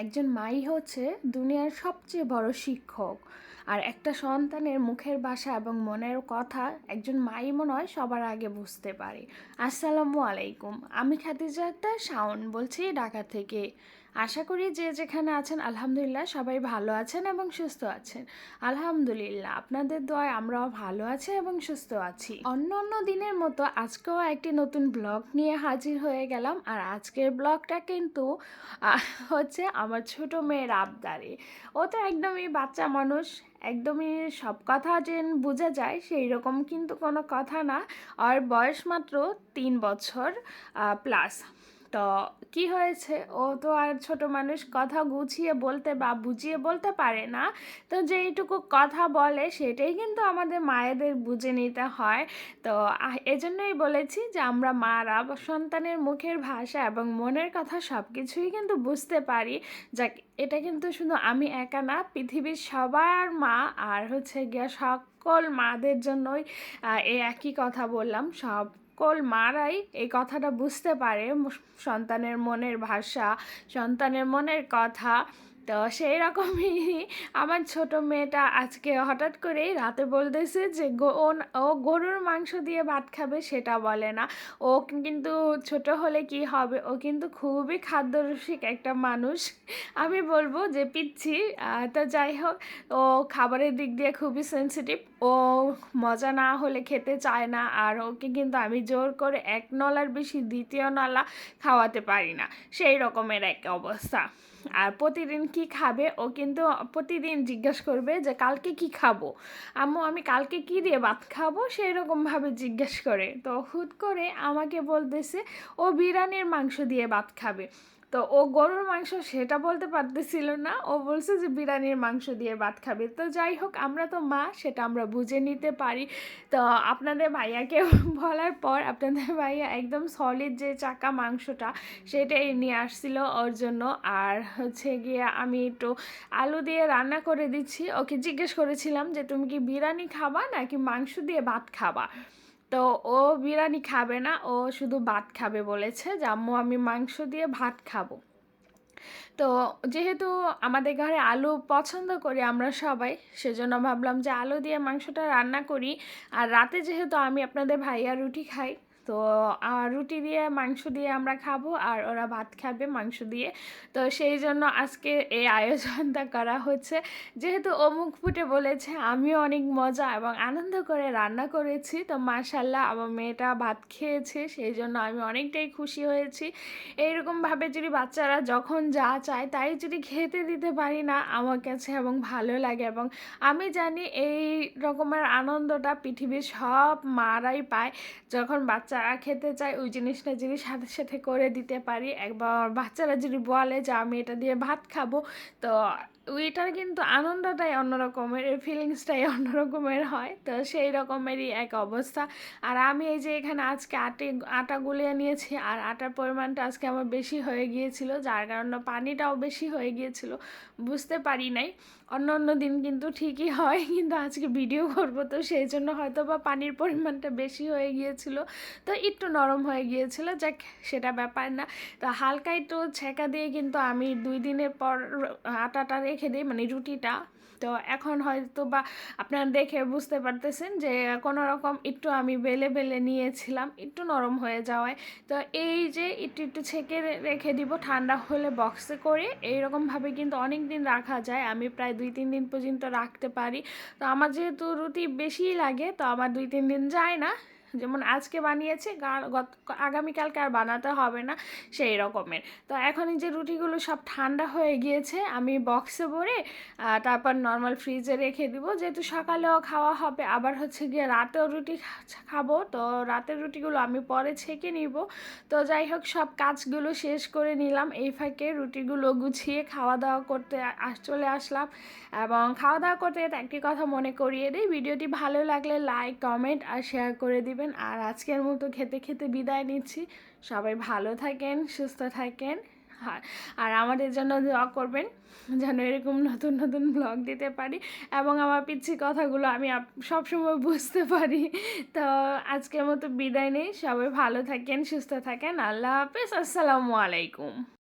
একজন মাই হচ্ছে দুনিয়ার সবচেয়ে বড় শিক্ষক। আর একটা সন্তানের মুখের ভাষা এবং মনের কথা একজন মাই মনে হয় সবার আগে বুঝতে পারে। আসসালামু আলাইকুম, আমি খাদিজা আক্তার শাওন বলছি ঢাকা থেকে। আশা করি যে যেখানে আছেন আলহামদুলিল্লাহ সবাই ভালো আছেন এবং সুস্থ আছেন। আলহামদুলিল্লাহ আপনাদের দোয়ায় আমরাও ভালো আছি এবং সুস্থ আছি। অন্য অন্য দিনের মতো আজকেও একটি নতুন ব্লগ নিয়ে হাজির হয়ে গেলাম। আর আজকের ব্লগটা কিন্তু হচ্ছে আমার ছোট মেয়ের আবদারে। ও তো একদমই বাচ্চা মানুষ, একদমই সব কথা যে বোঝা যায় সেই রকম কিন্তু কোনো কথা না। আর বয়স মাত্র 3 বছর প্লাস। তো কি হয়েছে, ও তো আর ছোট মানুষ, কথা গুছিয়ে বলতে বা বুঝিয়ে বলতে পারে না। তো যেইটুকু কথা বলে সেটাই কিন্তু আমাদের মায়েদের বুঝে নিতে হয়। তো এজন্যই বলেছি যে আমরা মারা সন্তানের মুখের ভাষা এবং মনের কথা সব কিছুই কিন্তু বুঝতে পারি। যাক, এটা কিন্তু শুধু আমি একা না, পৃথিবীর সবার মা আর হচ্ছে গিয়া সকল মাদের জন্যই এই একই কথা বললাম। সকল মারাই এই কথাটা বুঝতে পারে, সন্তানের মনের ভাষা, সন্তানের মনের কথা। তো সেই রকমই আমার ছোট মেয়েটা আজকে হঠাৎ করেই রাতে বলতেছে যে ও গরুর মাংস দিয়ে ভাত খাবে, সেটা বলে না। ও কিন্তু ছোট হলে কি হবে, ও কিন্তু খুবই খাদ্যরসিক একটা মানুষ। আমি বলবো যে পিচ্ছি। তো যাই হোক, ও খাবারের দিক দিয়ে খুবই সেন্সিটিভ। ও মজা না হলে খেতে চায় না। আর ওকে কিন্তু আমি জোর করে এক নলার বেশি দ্বিতীয় নলা খাওয়াতে পারি না, সেই রকমের এক অবস্থা। আর প্রতিদিন কি খাবে, ও কিন্তু প্রতিদিন জিজ্ঞেস করবে যে কালকে কি খাবো আম্মু, আমি কালকে কি দিয়ে ভাত খাবো, সেই রকমভাবে জিজ্ঞেস করে। তো হুট করে আমাকে বলতেছে ও বিরিয়ানির মাংস দিয়ে ভাত খাবে। তো ও গরুর মাংস সেটা বলতে পারতেছিল না, ও বলছে যে বিরিয়ানির মাংস দিয়ে ভাত খাবে। তো যাই হোক, আমরা তো মা, সেটা আমরা বুঝে নিতে পারি। তো আপনাদের ভাইয়াকে বলার পর আপনাদের ভাইয়া একদম সলিড যে চাকা মাংসটা সেটাই নিয়ে আসছিল ওর জন্য। আর হচ্ছে গিয়ে আমি একটু আলু দিয়ে রান্না করে দিচ্ছি। ওকে জিজ্ঞেস করেছিলাম যে তুমি কি বিরিয়ানি খাবা নাকি মাংস দিয়ে ভাত খাবা। তো ও বিরিয়ানি খাবে না, ও শুধু ভাত খাবে বলেছে যে আম্মু আমি মাংস দিয়ে ভাত খাবো। তো যেহেতু আমাদের ঘরে আলু পছন্দ করি আমরা সবাই, সেজন্য ভাবলাম যে আলু দিয়ে মাংসটা রান্না করি। আর রাতে যেহেতু আমি আপনাদের ভাইয়া রুটি খাই, তো রুটি দিয়ে মাংস দিয়ে আমরা খাবো আর ওরা ভাত খাবে মাংস দিয়ে। তো সেই জন্য আজকে এই আয়োজনটা করা হচ্ছে। যেহেতু ও মুখ ফুটে বলেছে, আমিও অনেক মজা এবং আনন্দ করে রান্না করেছি। তো মাশাল্লাহ আমার মেয়েটা ভাত খেয়েছে, সেই জন্য আমি অনেকটাই খুশি হয়েছি। এইরকমভাবে যদি বাচ্চারা যখন যা চায় তাই যদি খেতে দিতে পারি না, আমার কাছে এবং ভালো লাগে। এবং আমি জানি এই রকমের আনন্দটা পৃথিবীর সব মারাই পায়, যখন বাচ্চারা খেতে চায় ওই জিনিসটা যদি সাথে সাথে করে দিতে পারি। একবার বাচ্চারা যদি বলে যে আমি এটা দিয়ে ভাত খাবো, তো ওইটার কিন্তু আনন্দটাই অন্যরকমের, ফিলিংসটাই অন্যরকমের হয়। তো সেই রকমেরই এক অবস্থা। আর আমি এই যে এখানে আজকে আটা গুলিয়ে নিয়েছি, আর আটার পরিমাণটা আজকে আমার বেশি হয়ে গিয়েছিল, যার কারণে পানিটাও বেশি হয়ে গিয়েছিল, বুঝতে পারি নাই। অন্য অন্য দিন কিন্তু ঠিকই হয়, কিন্তু আজকে ভিডিও করবো তো সেই জন্য হয়তো বা পানির পরিমাণটা বেশি হয়ে গিয়েছিল, তো একটু নরম হয়ে গিয়েছিল। যাক, সেটা ব্যাপার না। তো হালকা একটু ছেঁকা দিয়ে কিন্তু আমি 2 দিনের পর আটাটা রেখে দিই, মানে রুটিটা। তো এখন হয়তো বা আপনারা দেখে বুঝতে পারতেছেন যে কোনো রকম একটু আমি বেলে বেলে নিয়েছিলাম, একটু নরম হয়ে যাওয়ায়। তো এই যে একটু একটু ছেঁকে রেখে দিব, ঠান্ডা হলে বক্সে করে এইরকমভাবে কিন্তু অনেক দিন রাখা যায়। আমি প্রায় 2-3 দিন পর্যন্ত রাখতে পারি। তো আমার যেহেতু রুটি বেশিই লাগে, তো আমার 2-3 দিন যায় না। যেমন আজকে বানিয়েছে, আগামীকালকে আর বানাতে হবে না, সেই রকমের। তো এখন এই যে রুটিগুলো সব ঠান্ডা হয়ে গিয়েছে, আমি বক্সে ভরে তারপর নর্মাল ফ্রিজে রেখে দিব, যেহেতু সকালেও খাওয়া হবে, আবার হচ্ছে গিয়ে রাতেও রুটি খাবো। তো রাতের রুটিগুলো আমি পরে ছেঁকে নিব। তো যাই হোক, সব কাজগুলো শেষ করে নিলাম, এই ফাঁকে রুটিগুলো গুছিয়ে খাওয়া দাওয়া করতে চলে আসলাম। এবং খাওয়া দাওয়া করতে একটি কথা মনে করিয়ে দিই, ভিডিওটি ভালো লাগলে লাইক, কমেন্ট আর শেয়ার করে দিবেন। আর আজকের মতো খেতে খেতে বিদায় নিচ্ছি। সবাই ভালো থাকেন, সুস্থ থাকেন। আর আমাদের জন্য দোয়া করবেন যেন এরকম নতুন নতুন ব্লগ দিতে পারি এবং আমার পিচ্ছি কথাগুলো আমি সবসময় বুঝতে পারি। তো আজকের মতো বিদায় নেই, সবাই ভালো থাকেন, সুস্থ থাকেন। আল্লাহ হাফেজ, আসসালামু আলাইকুম।